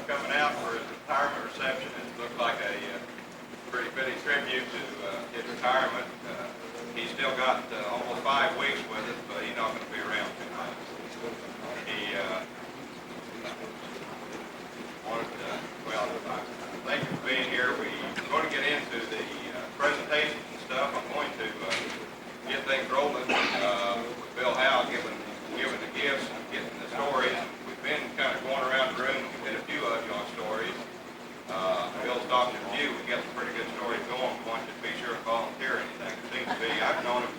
coming out for his retirement reception. It looks like a pretty fitting tribute to his retirement. He's still got almost 5 weeks with us, but he's not going to be around too much. He wanted to, well, thank you for being here. We're going to get into the presentations and stuff. I'm going to get things rolling with Bill Howe giving the gifts and getting the stories. We've been kind of going around the room and we've hit a few of you on stories. Bill's talked to a few. We've got some pretty good stories going. We want you to be sure to volunteer anything. It seems to be, I've known him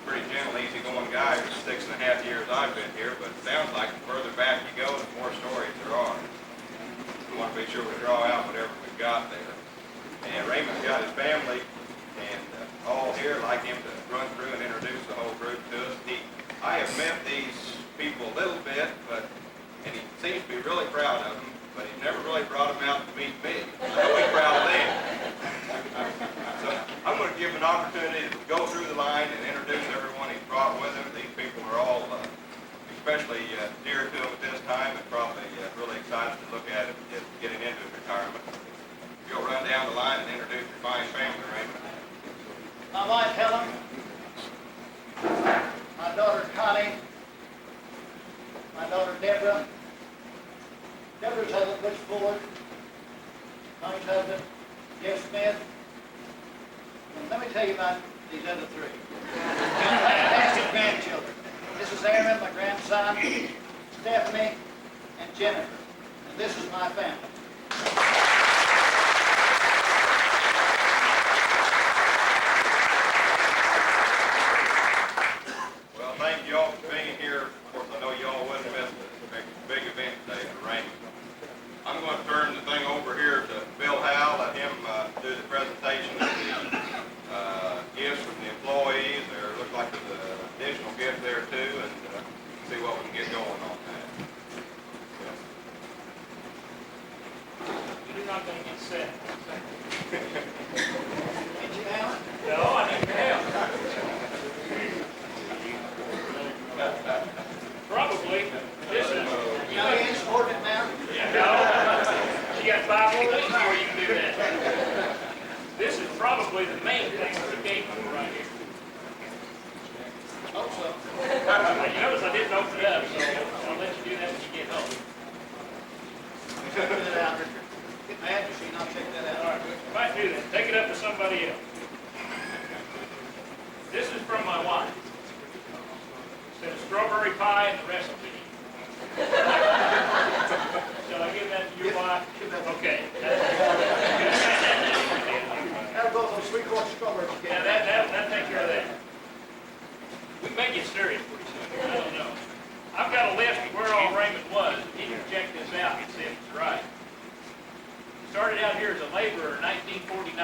pretty gentle, easygoing guy for the 6.5 years I've been here, but it sounds like the further back you go, the more stories there are. We want to be sure we draw out whatever we've got there. And Raymond's got his family and all here. I'd like him to run through and introduce the whole group to us. I have met these people a little bit, and he seems to be really proud of them, but he's never really brought them out to meet me. So he's proud of them. So I'm going to give him an opportunity to go through the line and introduce everyone he's brought with him. These people are all especially dear to him at this time and probably really excited to look at it getting into his retirement. You'll run down the line and introduce your fine family, Raymond. My wife, Helen. My daughter, Connie. My daughter, Deborah. Deborah's husband, Butch Ford. Connie's husband, Jeff Smith. And let me tell you about these other 3. Fantastic grandchildren. This is Aaron, my grandson, Stephanie, and Jennifer. And this is my family. Well, thank you all for being here. Of course, I know you all wouldn't miss the big event today for Raymond. I'm going to turn the thing over here to Bill Howe, let him do the presentation of the gifts from the employees. There looks like there's an additional gift there too, and see what we can get going on that. You're not going to get set. Did you, Alan? No, I need your help. Probably. This is. You know you ain't supporting it now? No. You got 5 more weeks before you can do that. This is probably the main thing for the gate right here. Hope so. You notice I didn't open it up, so I'll let you do that when you get home. Check that out, Richard. Get my address sheet and I'll check that out. All right, might do that. Take it up to somebody else. This is from my wife. It says strawberry pie and the recipe. Shall I give that to your wife? Okay. That'll go those 3/4 strawberries Yeah, again. that'll take care of that. We may get serious pretty soon. I don't know. I've got a list of where all Raymond was. He can check this out and see if it's right. He started out here as a laborer in 1949. Is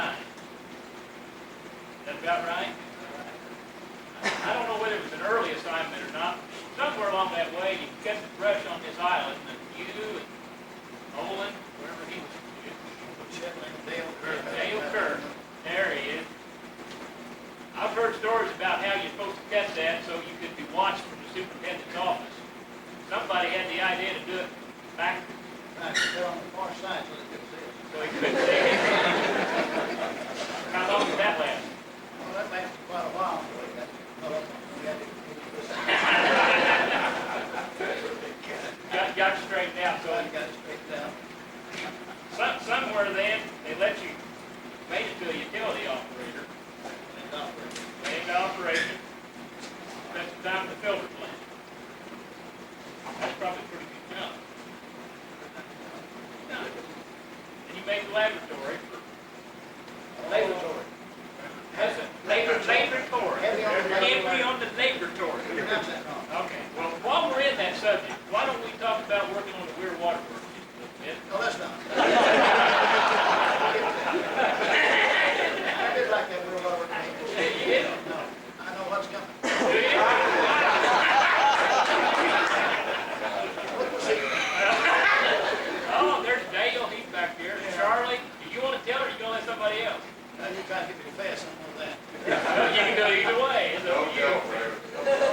that about right? I don't know whether it was an early assignment or not. Somewhere along that way, he cut the brush on this island, and you and Olin, wherever he was. Dale Kerr. There he is. I've heard stories about how you're supposed to cut that so you could be watched from the superintendent's office. Somebody had the idea to do it back. Right, they're on the far side so they couldn't see us. So he couldn't see it. How long did that last? Well, that lasted quite a while until we got we had to Got straightened out. So got it straightened out. somewhere then, they let you made it to a utility operator. Named operation. Spent some time in the filter plant. That's probably a pretty good job. And you made the laboratory for Laboratory. That's it. Laboratory. Heavy on the laboratory. You pronounce that wrong. Okay. Well, while we're in that subject, why don't we talk about working on the Weir Water Works just a little bit? No, that's not. I did like that real well. Yeah. No, I know what's coming. Do you? Oh, there's Dale. He's back there. Charlie, do you want to tell her or you going to let somebody else? You try to get me to fast, I know that. Well, you can go either way. It's up to you.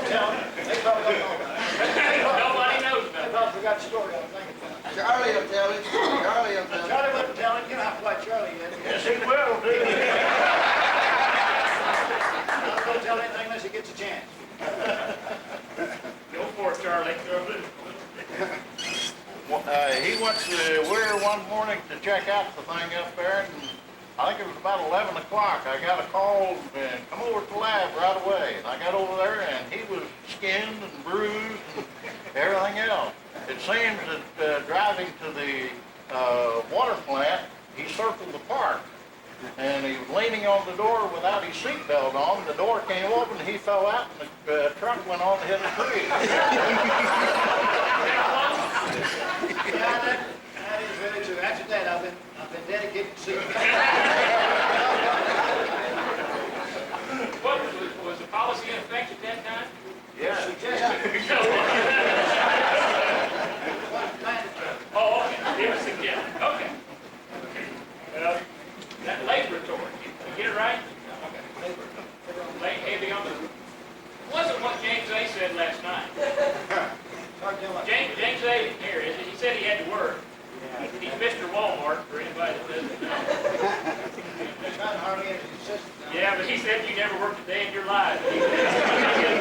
Tell them. They probably don't know about it. Nobody knows about They it. probably forgot the story I was thinking about. Charlie will tell it. Charlie went to Weir one morning to check out the thing up there, and I think it was about 11 o'clock. I got a call and come over to the lab right away. And I got over there, and he was skinned and bruised and everything else. It seems that driving to the water plant, he circled the park. And he was leaning on the door without his seatbelt on. The door came open, he fell out, and the truck went on to hit a tree. Yeah, that is really true. After that, I've been dedicated to seeing. What, was the policy in effect at that time? Yeah. Suggested. Oh, okay, it was suggested, okay. Well, that laboratory, you get it right? Lay heavy on the, wasn't what James A. said last night. James A. here, is it? He said he had to work. He's Mr. Walmart, for anybody that doesn't know. It's not hardly any assistance. Yeah, but he said you never worked a day in your life. He said,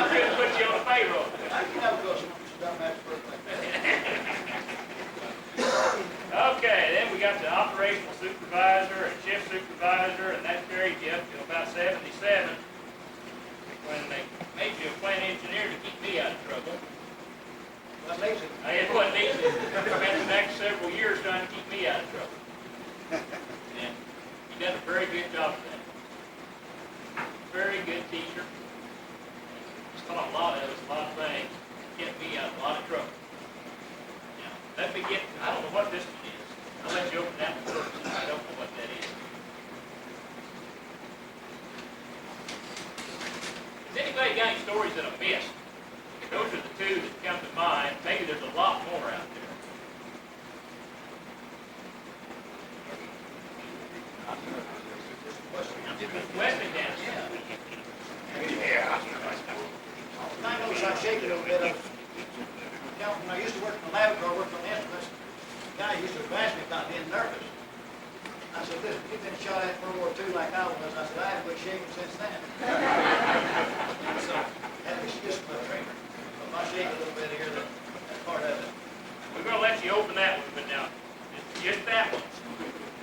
couldn't put you on the payroll. I can never go some dumbass birthday. Okay, then we got the operational supervisor and shift supervisor, and that carried you up to about 77 when they made you a plant engineer to keep me out of trouble. What makes it? It wasn't easy. Spent the next several years trying to keep me out of trouble. And you done a very good job of that. Very good teacher. He's taught a lot of us, a lot of things, kept me out of a lot of trouble. Now, let me get, I don't know what this one is. I'll let you open that one first. I don't know what that is. Has anybody got any stories that I missed? Those are the two that come to mind. Maybe there's a lot more out there. Westinghouse. Yeah. I noticed I shake it a little bit. When I used to work in the laboratory, I worked on instruments. The guy used to advise me about being nervous. I said, listen, you've been shot at World War II like I was. I said, I haven't been shaking since then. So, that was just my training. If I shake a little bit here, that's part of it. We're going to let you open that one, but now, just that one.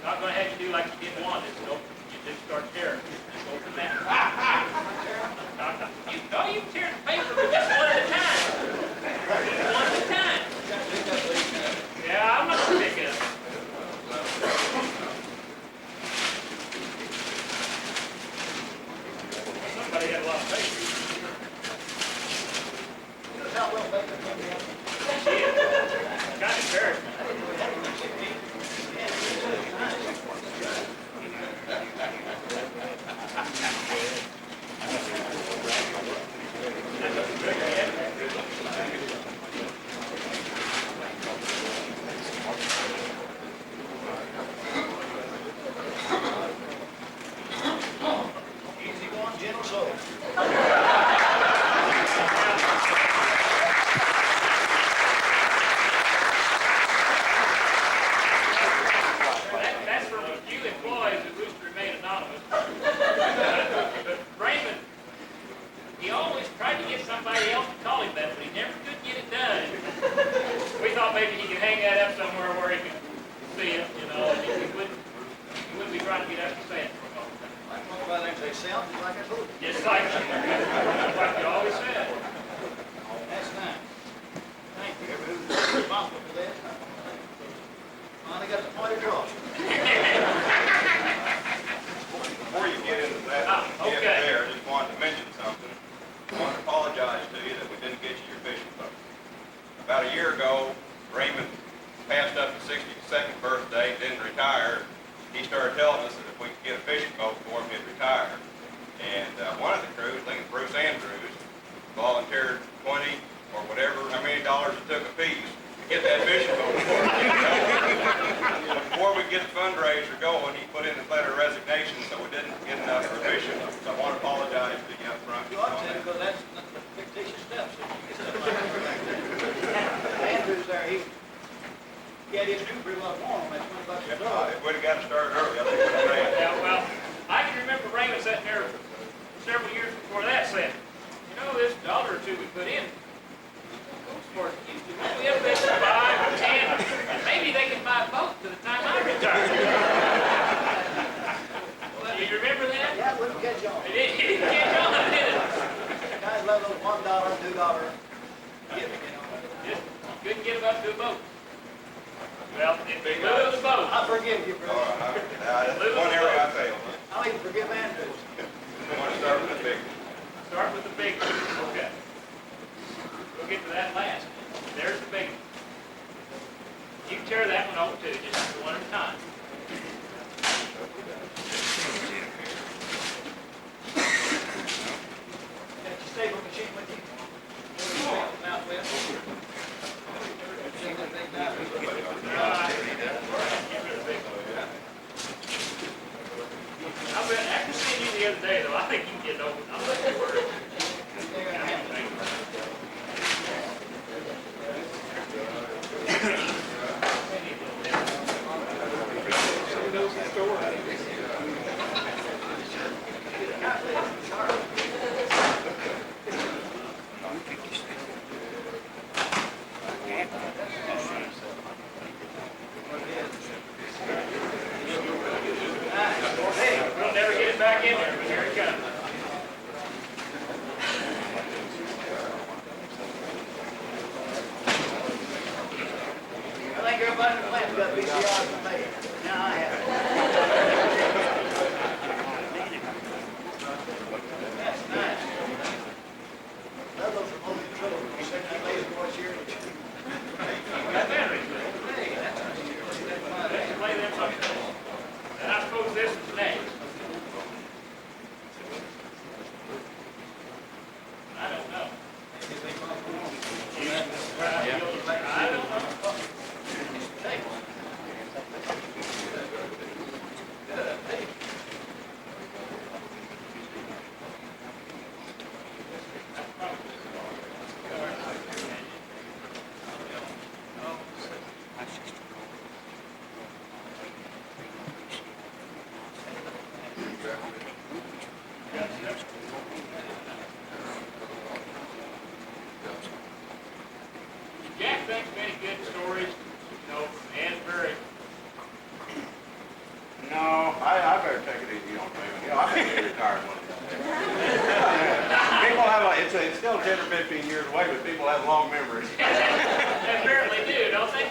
Not going to have you do like you didn't want it. So you just start tearing. Just open that. You can tear the paper, but just one at a time. One at a time. Yeah, I'm not going to pick it up. Somebody had a lot of paper. Here's how well they can help me out. Shit. Kind of embarrassing. Easy going, gentle soul. That's from a few employees that wish to remain anonymous. But Raymond, he always tried to get somebody else to call him that, but he never could get it done. We thought maybe he could hang that up somewhere where he could see it, you know, and he wouldn't be trying to get us to say it for him all the time. Like one of things they sound just like I told you. Just like you always said. That's nice. Thank you. Who's responsible for that? Finally got the point across. Before you get into that, okay. there, I just wanted to mention something. I want to apologize to you that we didn't get you your fishing boat. About a year ago, Raymond passed up his 62nd birthday, didn't retire. He started telling us that if we could get a fishing boat for him, he'd retire. And one of the crews, I think it's Bruce Andrews, volunteered 20 or whatever, how many dollars it took a piece to get that fishing boat for him. Before we get the fundraiser going, he put in his letter of resignation, so we didn't get enough for fishing. So I want to apologize to you up front. You ought to, because that's fictitious stuff. Andrews there, he had his new pretty well warm on that $20 a If drop. we'd have got started early, I think we'd have made it. Yeah, well, I can remember Raymond sitting there several years before that saying, you know, this dollar or two we put in, goes for it. We have this 5 or 10, maybe catch on. He didn't catch on, did it? Guys love those $1, $2 giving, you know. Just couldn't get him up to a boat. Well, if they lose the boat, I forgive you, All brother. right, that's one area I failed. I'll even forgive Andrew. I want to start with the big one. start with the big one. Okay. We'll get to that last. There's the big one. You can tear that one off too, just one at a time. Got your staple machine with you? Mouth with. Get rid of the big one. I bet, after seeing you the other day though, I think you can get over it. I'm looking for it. We'll never get it back in there, but here it comes. I think everybody in the plant's got VCRs to make. Now I have. That's nice. Love those remote controls. You said that laser voice here. That battery's good. Hey, that's nice. Let's play them something. And I suppose this is next. I don't know. I don't know. Hey. Jack thinks many good stories, you know, from Asbury. No, I better take it easy on Raymond. You know, I'm gonna be retired one day. People have, it's still 10 or 15 years away, but people have long memories. They apparently do, don't they?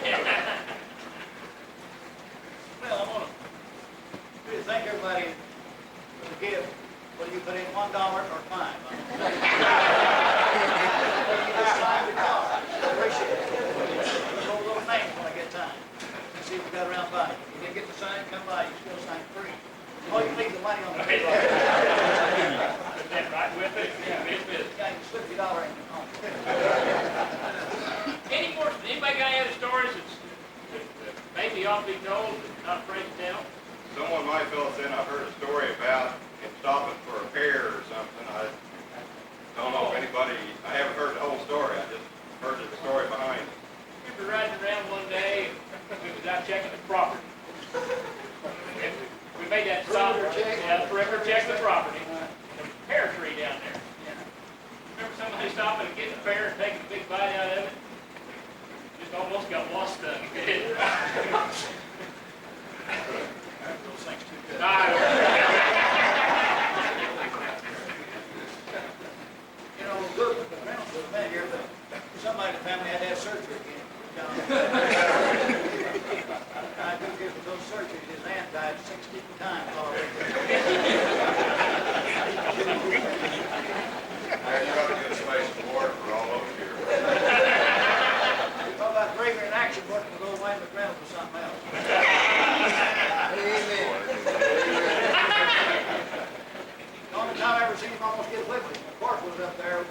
Well, I want to thank everybody for the gift, whether you put in $1 or $5. You just signed the card. Appreciate it. Those old little names when I get time. See if we got around by. If you didn't get the sign, come by, you still sign free. Oh, you leave the money on the table. Put that right with it. Yeah, It's business. you can slip your dollar in your phone. Any more, anybody got any other stories that maybe ought to be told, but not afraid to tell? Someone might fill us in, I heard a story about him stopping for a pear or something. I don't know if anybody, I haven't heard the whole story, I just heard the story behind it. We were riding around one day, and we was out checking the property. And we made that stop, perimeter check the property. There's a pear tree down there. Remember somebody stopping and getting a pear and taking a big bite out of it? Just almost got lost stuck. Those things too good. You know, good, the Reynolds was a man here, but somebody in the family had to have surgery again. I do give him those surgeries. His aunt died 16 times already. There's probably good space and water for all those years. Talk about bravery in action, working with old Wayne McReynolds or something else. The only time I ever seen him almost get whipped, Clark was up there,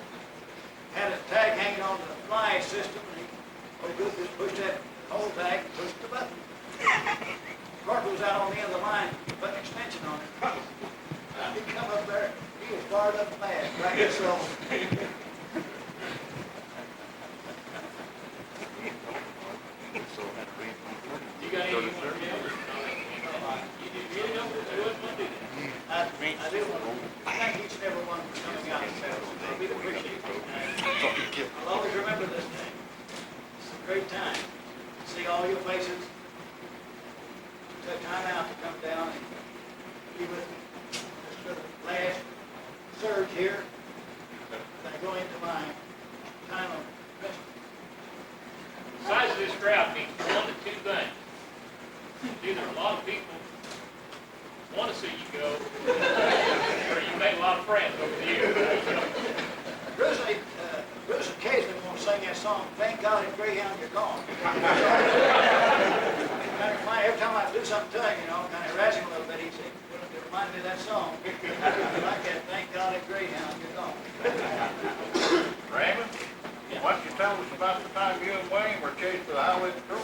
had his tag hanging on the fly system, and he, all he did was push that whole tag and push the button. Clark was out on the end of the line, putting an extension on it. He come up there, he was fired up mad, right? So, You got anything you want to tell? You really don't want to do that. I do want to thank each and every one for coming out. I really appreciate it. I'll always remember this day. It's a great time. See all your faces. Took time out to come down and be with me. Just for the last here, then I go into my time of rest. The size of this crowd means one of two things. Either a lot of people want to see you go, or you made a lot of friends over the years. Bruce occasionally won't sing that song, Thank God in Greyhound You're Gone. Every time I do something to him, kind of harass him a little bit, he'd say, it reminds me of that song. I like that, Thank God in Greyhound You're Gone. Raymond, why don't you tell us about the time you and Wayne were chased by the highway patrol?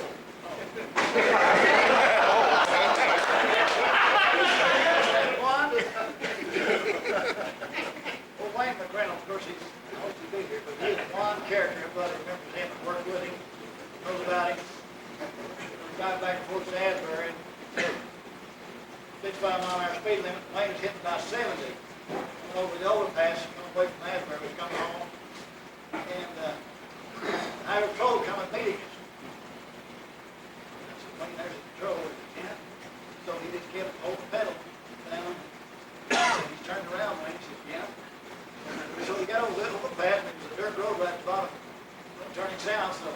Well, Wayne McReynolds, of course, he's supposed to be here, but he's one character. Everybody remembers him and worked with him, knows about him. We got back and forth to Asbury, and 65-mile-an-hour speed limit. Wayne was hitting about 70. Went over the overpass, coming away from Asbury, was coming home, and highway patrol come and meeting us. I said, Wayne, there's the patrol. So he just kept holding the pedal down. He turned around, Wayne, he said, yeah. So he got over the overpass, and there was a dirt road right at the bottom, turning south. So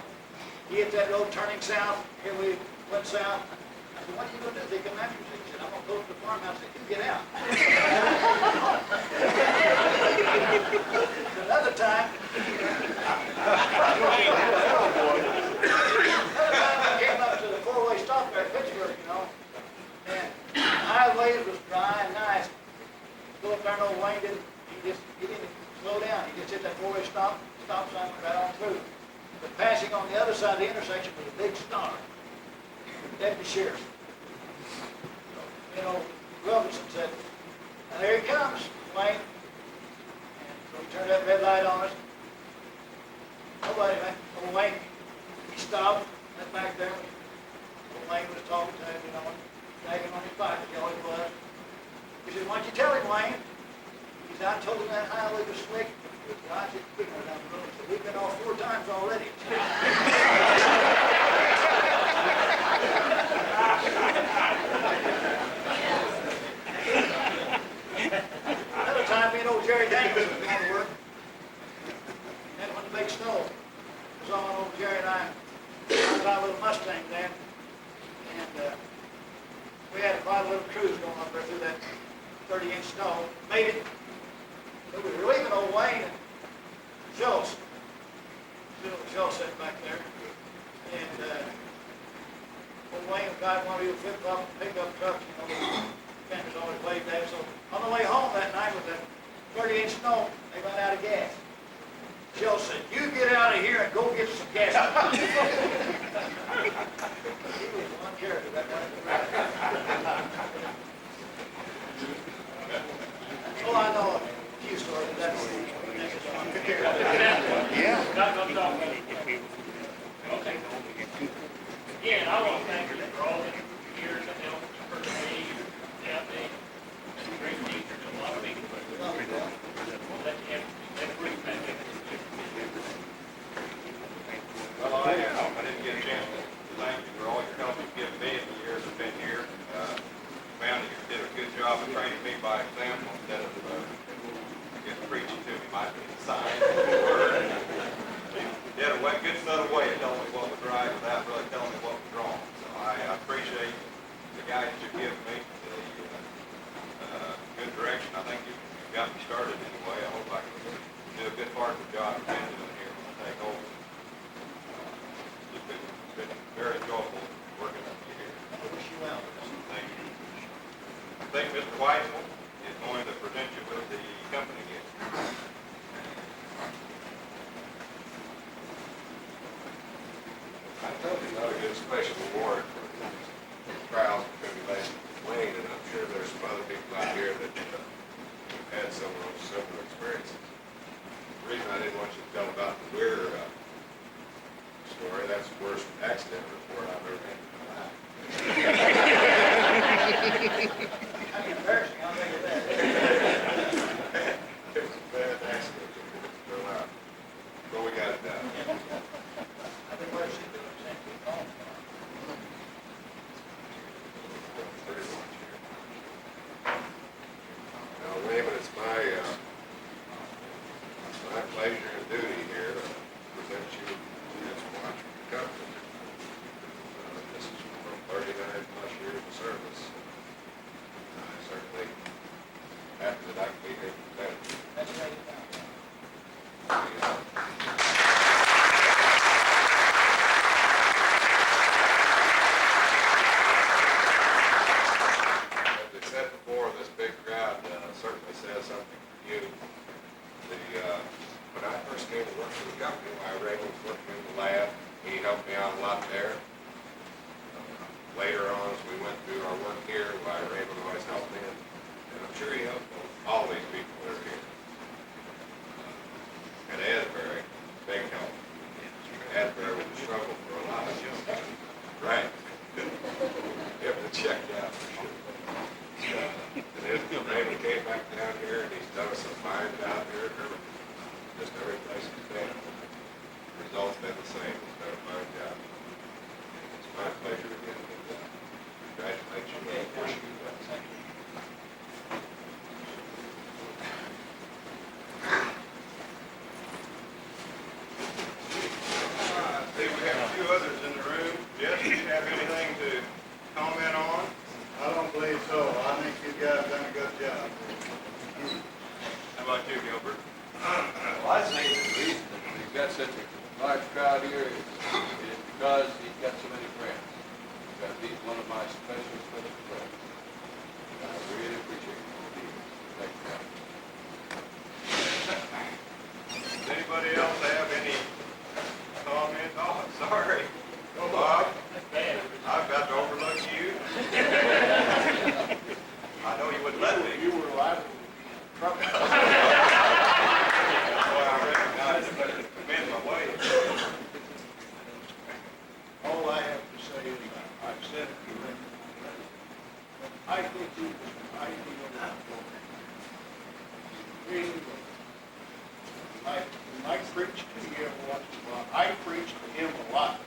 he hit that road turning south. Here we went south. I said, what are you going to do? They come after you. He said, I'm going to go to the farmhouse. I said, you get out. Another time, I came up to the four-way stop there at Pittsburgh, and the highway was dry and nice. Go up there, and old Wayne didn't slow down. He just hit that four-way stop sign right on through. But passing on the other side of the intersection was a big star. Deputy Sheriff. So, Robinson said, now there he comes, Wayne. And so he turned that red light on us. Nobody, man. Old Wayne, he stopped, went back there. Old Wayne was talking to him, dragging on his pocket, he always was. He said, why don't you tell him, Wayne? He said, I told him that highway was slick. He said, I said, we go down the road. He said, we've been off 4 times already. Another time, me and old Jerry Daniels was going to work. And when the big snow was on, old Jerry and I got a little Mustang then. And we had quite a little cruise going up there through that 30-inch snow. Made it. But we were leaving old Wayne and Schultz. Schultz sitting back there. And old Wayne got one of these flip-flop pickup trucks, the fenders always waved at. So on the way home that night with that 30-inch snow, they ran out of gas. Schultz said, you get out of here and go get some gas. He was one character that night. Oh, I know a few stories. That's one character. Yeah. Not gonna talk about it. Okay. Again, I want to thank you for all the years that helped for me, me, great teachers, and a lot of people. Let you have brief back in. Well, I didn't get a chance to thank you for all your help you've given me in the years I've been here. Found that you did a good job of training me by example instead of, preaching to me. Might be a sign of the word. You did a good subtle way of telling me what was right without really telling me what was wrong. So I appreciate the guidance you've given me, the good direction. I think you've got me started anyway. I hope I can do a good part of the job I've been doing here when I take over. It's been very enjoyable working with you here. I wish you well. Thank you. I think Mr. Weissman is going to present you with the company gift. I told you not to get a special award for trials and tribulations with Wayne, and I'm sure there's some other people out here that have had some of those similar experiences. The reason I didn't want you to tell about the Weir story, that's the worst accident report I've ever had in my life. That's embarrassing, I'll tell you that. It was a bad accident, but we got it done. I've been waiting to see if it was sent to the phone. certainly says something for you. When I first came to work for the company, while Raymond was working in the lab, he helped me out a lot there. Later on, as we went through our work here, why Raymond always helped me, and I'm sure he helped all these people that are here. And Asbury, big help. Asbury was a struggle for a lot of you. Right. It was checked out for sure. And then Raymond came back down here and he's done us a fine job here. Just every place he's been. Results been the same. He's done a fine job. It's my pleasure to get him done. Congratulations. Wish you the best. I see we have a few others in the room. Jess, do you have anything to comment on? I don't believe so. I think you guys done a good job. How about you, Gilbert? Well, I think the reason that he's got such a large crowd here is because he's got so many friends. Because he's one of my special friends. I really appreciate it. Thank you. Does anybody else have any comments? Oh, sorry. Bob, That's bad. I've got to overlook you. I know you wouldn't let me. You were liable. Boy, I recognize it, but it's been my way. All I have to say is, I've said it to him. I think he was an ideal employee. Really was. When I preach to him once in a while, I preach to him a lot.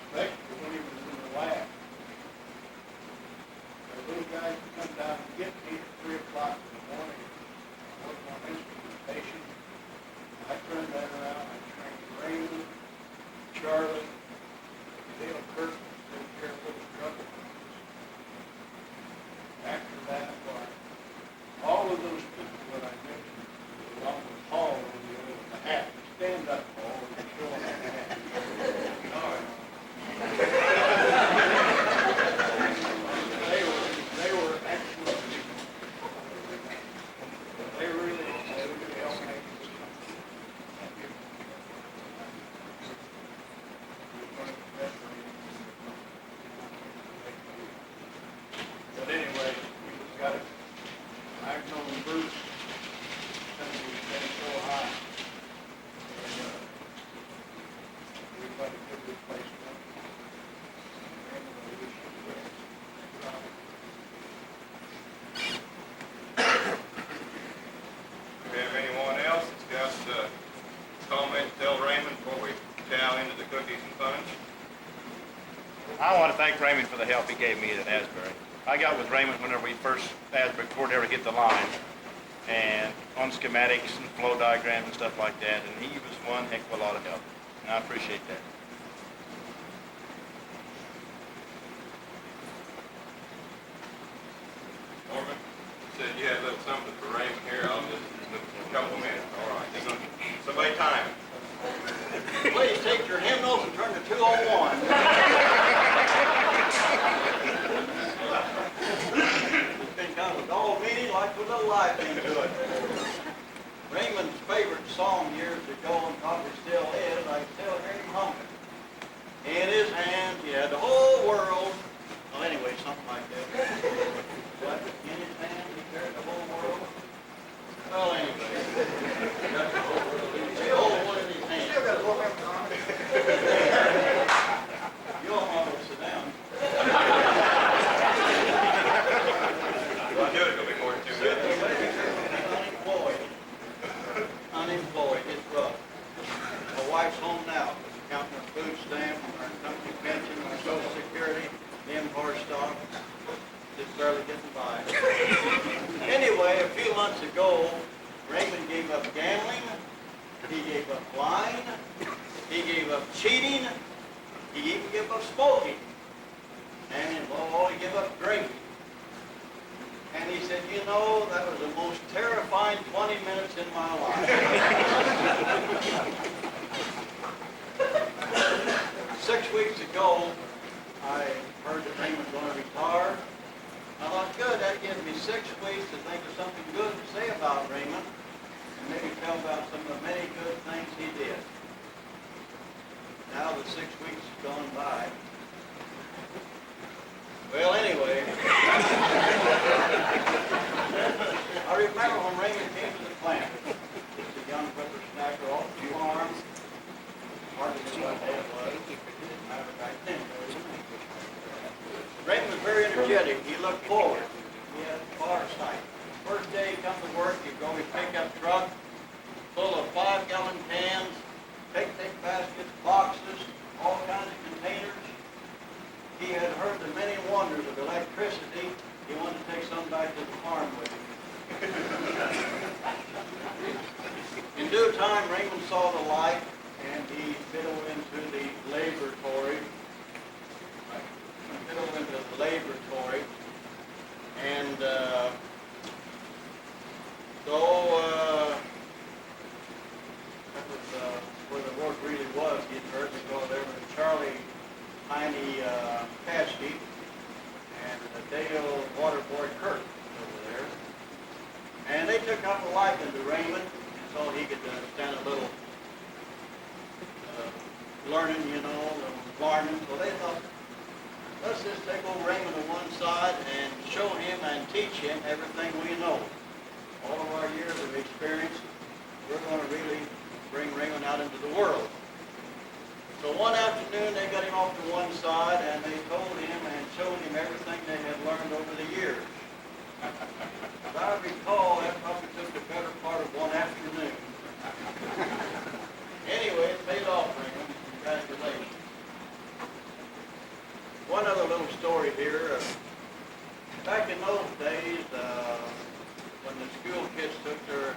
Especially when he was in the lab. The little guy would come down and get me at 3 o'clock in the morning, working on instrumentation. I turned that around, I trained Raymond, Charlie, Dale Kirk, take care of those trouble. After that, why, all of those people that I mentioned, along with Paul, with the hat, stand up, Paul, and show them the hat. They were excellent people. They really helped make this company. But anyway, we've got it. I've known Bruce since he's been so high. And, we've got a good replacement. And, we wish you the best. Do we have anyone else that's got comment to tell Raymond before we chow into the cookies and punch? I want to thank Raymond for the help he gave me at Asbury. I got with Raymond whenever we first, Asbury, before we ever hit the line, and on schematics and flow diagrams and stuff like that, and he was one heck of a lot of help, and I appreciate that. Norman, you said you had a little something for Raymond here. I'll just, a couple minutes. All right. Somebody time it. Please take your hymnals and turn to 201. It's been kind of a dull meeting, like with a life into it. Raymond's favorite song years ago, and probably still is, I still hear him humming. In his hands, he had the whole world. Well, anyway, something like that. What? In his hands, he carried the whole world? Well, anyway. The whole world in his hands. You all want to sit down. I'll do it. It'll be more than 2 minutes. Unemployed, it's rough. My wife's home now, counting her food stamp, her company pension, her social security, the Empire stock, just barely getting by. Anyway, a few months ago, Raymond gave up gambling, he gave up lying, he gave up cheating, he even gave up smoking, and above all, he gave up drinking. And he said, you know, that was the most terrifying 20 minutes in my life. 6 weeks ago, I heard that Raymond was going to retire. I thought, good, that gives me 6 weeks to think of something good to say about Raymond, and maybe tell about some of the many good things he did. Now the 6 weeks has gone by. Well, anyway, I remember when Raymond came to the plant. Just a young whippersnapper off the farm. Hardly knew what day it was. Didn't matter back then. Raymond was very energetic. He looked forward. He had far sight. First day he come to work, he'd go his pickup truck full of 5-gallon cans, picnic baskets, boxes, all kinds of containers. He had heard the many wonders of electricity. He wanted to take some back to the farm with him. In due time, Raymond saw the light, and he fiddled into the laboratory. And that was where the work really was. He'd heard me go there with Charlie, Tiny Caskey, and Dale Waterboy Kirk over there. And they took up a liking to Raymond, and so he could stand a little learning, you know, learning. So they thought, let's just take old Raymond to one side and show him and teach him everything we know. All of our years of experience, we're going to really bring Raymond out into the world. So one afternoon they got him off to one side and they told him and showed him everything they had learned over the years. As I recall, that probably took the better part of one afternoon. Anyway, it paid off, Raymond. Congratulations. One other little story here. Back in those days, when the school kids took their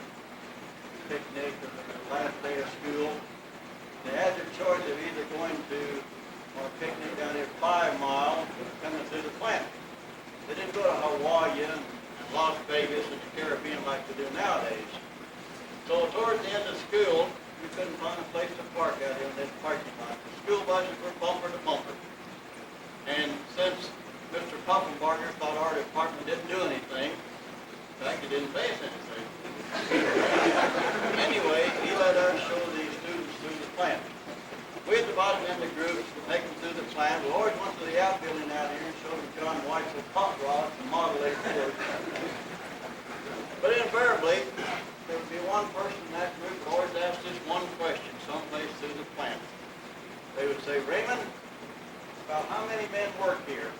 picnic or their last day of school, they had their choice of either going to a picnic down here 5 miles or coming through the plant. They didn't go to Hawaii and Las Vegas and the Caribbean like they do nowadays. So towards the end of school, you couldn't find a place to park out here in this parking lot. The school buses were bumper to bumper. And since Mr. Puffelbarger thought our department didn't do anything, in fact, he didn't pay us anything. Anyway, he let us show these students through the plant. We divided into groups to take them through the plant. We always went to the outbuilding out here and showed them John White's pump rods and Model A Ford. But invariably, there would be one person in that group who always asked this one question someplace through the plant. They would say, Raymond, about how many men work here?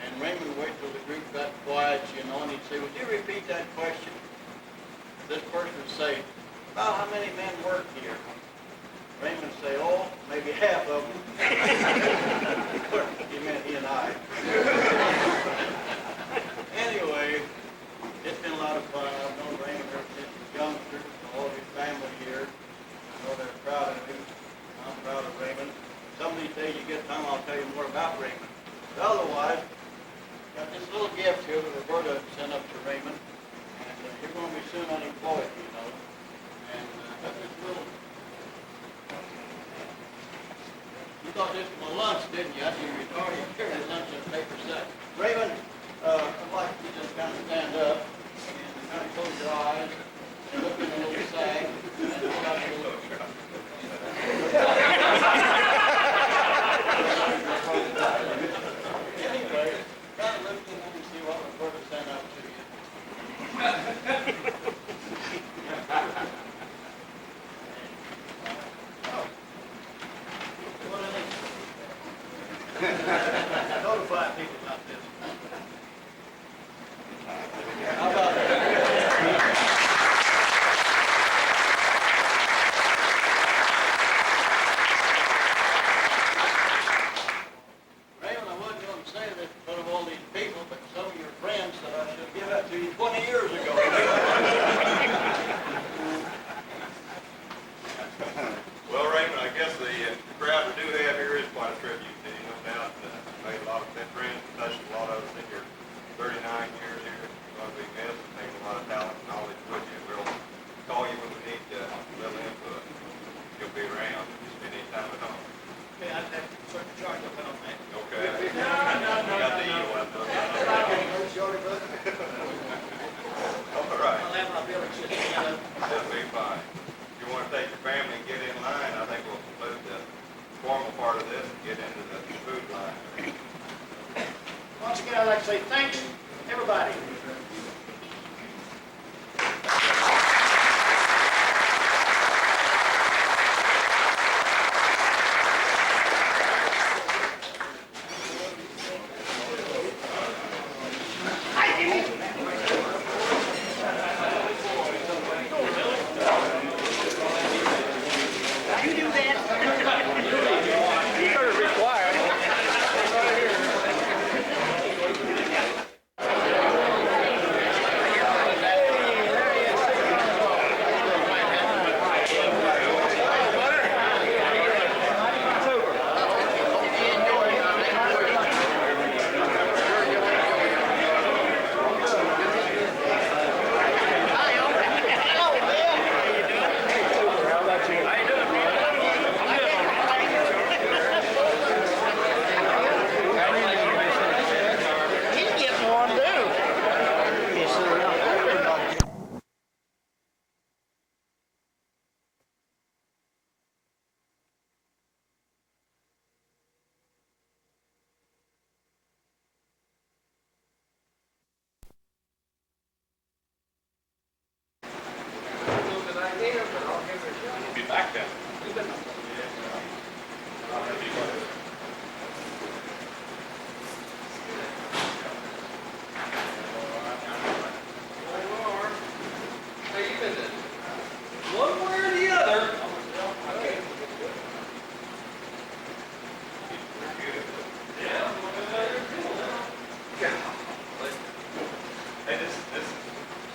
And Raymond would wait till the group got quiet, you know, and he'd say, would you repeat that question? This person would say, about how many men work here? Raymond would say, oh, maybe half of them. He meant he and I. Anyway, it's been a lot of fun. I've known Raymond ever since he was youngster, all of his family here. I know they're proud of him. I'm proud of Raymond. Some of these days you get time, I'll tell you more about Raymond. But otherwise, got this little gift here that Roberta sent up to Raymond. And you're going to be soon unemployed, you know. And got this little... You thought this was my lunch, didn't you? I see you already carried his lunch in a paper sack. Raymond, I'd like you to just kind of stand up and kind of close your eyes and look in the little sack and pull out your little... Anyway, kind of look in there and see what Roberta sent out to you. What is it? Notify people about this. How about that? Raymond, I wasn't going to say this in front of all these people, but some of your friends said I should give that to you 20 years ago. Well, Raymond, I guess the crowd we do have here is quite a tribute to you, no doubt. Made a lot of good friends, touched a lot of us in your 39 years here. You're going to be missed. again, I'd like to say thanks, everybody. Be back then. One way or the other. Hey, this is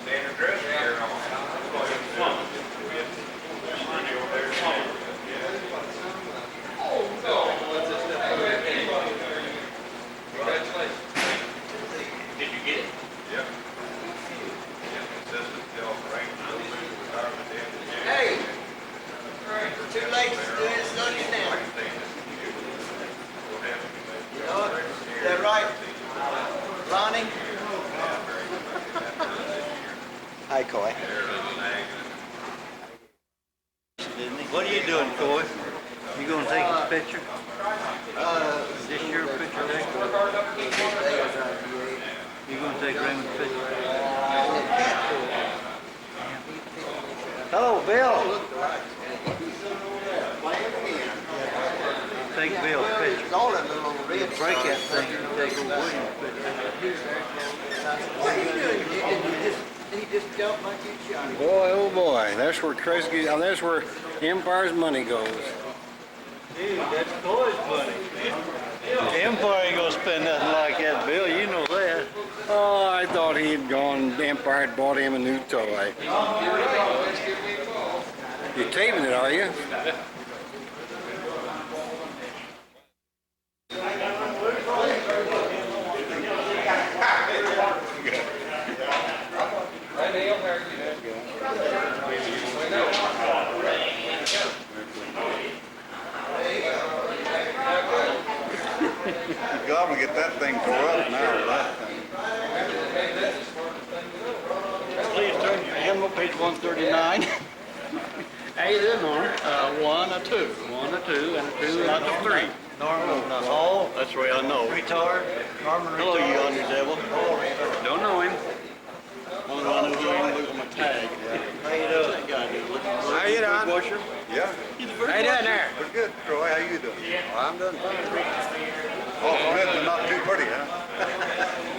standard dress here. Did you get it? Yep. Consistent till Raymond retirement at the end of the year. Hey, too late to do this, understand. You know it? Is that right? Lonnie? Hi, Coy. What are you doing, Coy? You gonna take this picture? Is this your picture, Rick? You gonna take Raymond's picture? Hello, Bill. Take Bill's picture. All that little red. Break that thing and take old William's picture. What are you doing? He just jumped like you shot him. Boy, oh boy, that's where Tracy, that's where Empire's money goes. Dude, that's Coy's money. Empire ain't gonna spend nothing like that, Bill. You know that. Oh, I thought he'd gone, Empire had bought him a new toy. You're taping it, are you? God, we get that thing tore up now, that thing. Please turn your handle, page 139. Hey, there, Norm. One, a two, and a two, not a three. Norman, Oh, that's the way I know. retard. Norman Hello, you retard. yonder devil. Don't know him. Only one I know who I am, look at my tag. How you doing? That guy do. Looking for How you doing? Busher. Yeah. How you doing there? Pretty good, Troy. How you doing? Well, I'm done. Awful good, but not too pretty, huh?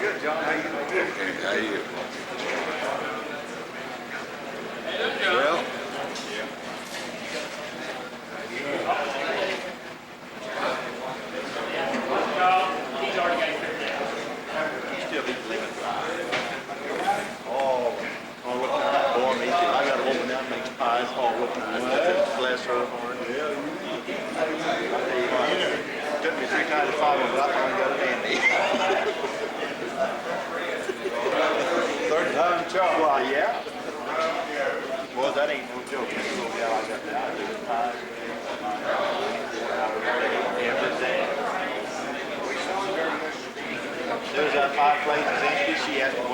Good, John. How you doing? Okay, how you? Well, He's already got it figured out. Still be living. Oh, what kind of boy meat? I got a woman down makes pies. Oh, what kind of bless her heart. Took me 3 times to follow, but I finally got it handy. Third time charm. Well, yeah. Well, that ain't no joke. That's a little gal I got now. I do the pies every day. There's that 5 places empty. She asked me